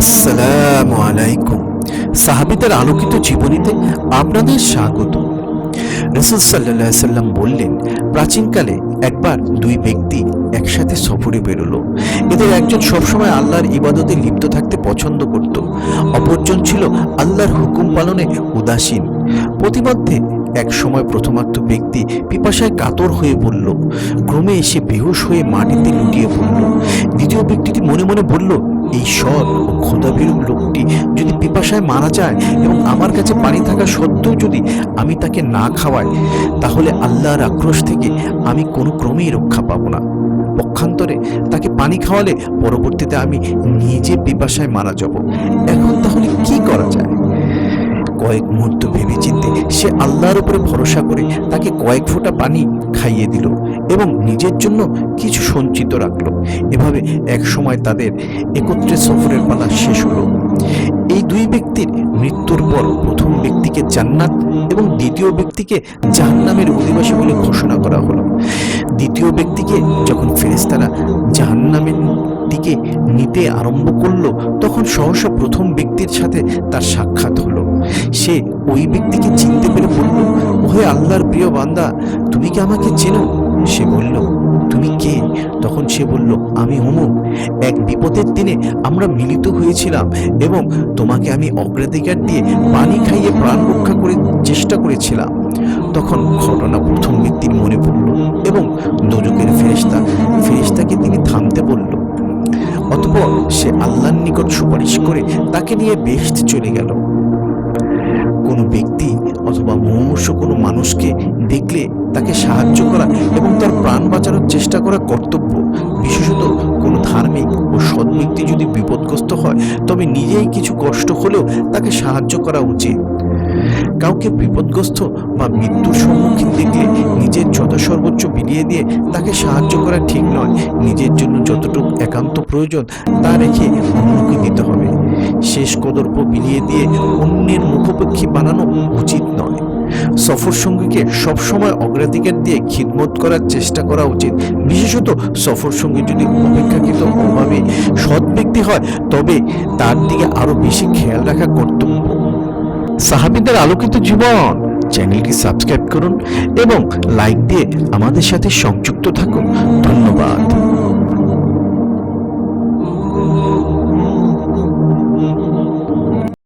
আসসালামু আলাইকুম। সাহাবীদের আলোকিত জীবনীতে আপনাদের স্বাগত। রাসূল সাল্লাল্লাহু আলাইহি সাল্লাম বললেন, প্রাচীনকালে একবার দুই ব্যক্তি একসাথে সফরে বেরোলো। এদের একজন সবসময় আল্লাহর ইবাদতে লিপ্ত থাকতে পছন্দ করত, অপরজন ছিল আল্লাহর হুকুম পালনে উদাসীন। প্রতিমধ্যে এক সময় প্রথমার্থ ব্যক্তি পিপাসায় কাতর হয়ে পড়ল, ক্রমে এসে বেহুশ হয়ে মাটিতে লুটিয়ে পড়ল। দ্বিতীয় ব্যক্তিটি মনে মনে বলল, এই সৎ ও ক্ষুধাবিরূপ লোকটি যদি পিপাসায় মারা যায় এবং আমার কাছে পানি থাকা সত্ত্বেও যদি আমি তাকে না খাওয়াই, তাহলে আল্লাহর আক্রোশ থেকে আমি কোনো ক্রমেই রক্ষা পাবো না। পক্ষান্তরে তাকে পানি খাওয়ালে পরবর্তীতে আমি নিজে পিপাসায় মারা যাব। এখন তাহলে কি করা যায়? কয়েক মুহূর্ত ভেবেচিন্তে সে আল্লাহর উপরে ভরসা করে তাকে কয়েক ফোঁটা পানি খাইয়ে দিল এবং নিজের জন্য কিছু সঞ্চিত রাখলো। এভাবে এক সময় তাদের একত্রে সফরের পালা শেষ হলো। এই দুই ব্যক্তির মৃত্যুর পর প্রথম ব্যক্তিকে জান্নাত এবং দ্বিতীয় ব্যক্তিকে জাহান্নামের অধিবাসী বলে ঘোষণা করা হলো। দ্বিতীয় ব্যক্তিকে যখন ফেরেশতারা জাহান্নামের দিকে নিতে আরম্ভ করলো, তখন সহসা প্রথম ব্যক্তির সাথে তার সাক্ষাৎ হলো। সে ওই ব্যক্তিকে চিনতে পেরে বলল, ওহে আল্লাহর প্রিয় বান্দা, তুমি কি আমাকে চেনো? সে বলল, তুমি কে? তখন সে বলল, আমি অমুক। এক বিপদের দিনে আমরা মিলিত হয়েছিলাম এবং তোমাকে আমি অগ্রাধিকার দিয়ে পানি খাইয়ে প্রাণ রক্ষা করে চেষ্টা করেছিলাম। তখন ঘটনা প্রথম ব্যক্তির মনে পড়ল এবং দোজখের ফেরেশতাকে তিনি থামতে বলল। অতঃপর সে আল্লাহর নিকট সুপারিশ করে তাকে নিয়ে বেহেশতে চলে গেল। কোনো ব্যক্তি অথবা মুমূর্ষু কোনো মানুষকে দেখলে তাকে সাহায্য করা এবং তার প্রাণ বাঁচানোর চেষ্টা করা কর্তব্য। বিশেষত কোনো ধার্মিক ও সৎ ব্যক্তি যদি বিপদগ্রস্ত হয়, তবে নিজেই কিছু কষ্ট হলেও তাকে সাহায্য করা উচিত। কাউকে বিপদগ্রস্ত বা মৃত্যুর সম্মুখীন দেখলে নিজের যথাসর্বোচ্চ বিলিয়ে দিয়ে তাকে সাহায্য করা ঠিক নয়। নিজের জন্য যতটুকু একান্ত প্রয়োজন তা রেখে অন্যকে দিতে হবে। শেষ কদর্প বিলিয়ে দিয়ে অন্যের মুখোপেক্ষী বানানো উচিত নয়। সফর সঙ্গীকে সবসময় অগ্রাধিকার দিয়ে খিদমত করার চেষ্টা করা উচিত। বিশেষত সফর সঙ্গী যদি অপেক্ষাকৃত অভাবে সৎ ব্যক্তি হয়, তবে তার দিকে আরো বেশি খেয়াল রাখা কর্তব্য। সাহাবীদের আলোকিত জীবন চ্যানেলটি সাবস্ক্রাইব করুন এবং লাইক দিয়ে আমাদের সাথে সংযুক্ত থাকুন। ধন্যবাদ।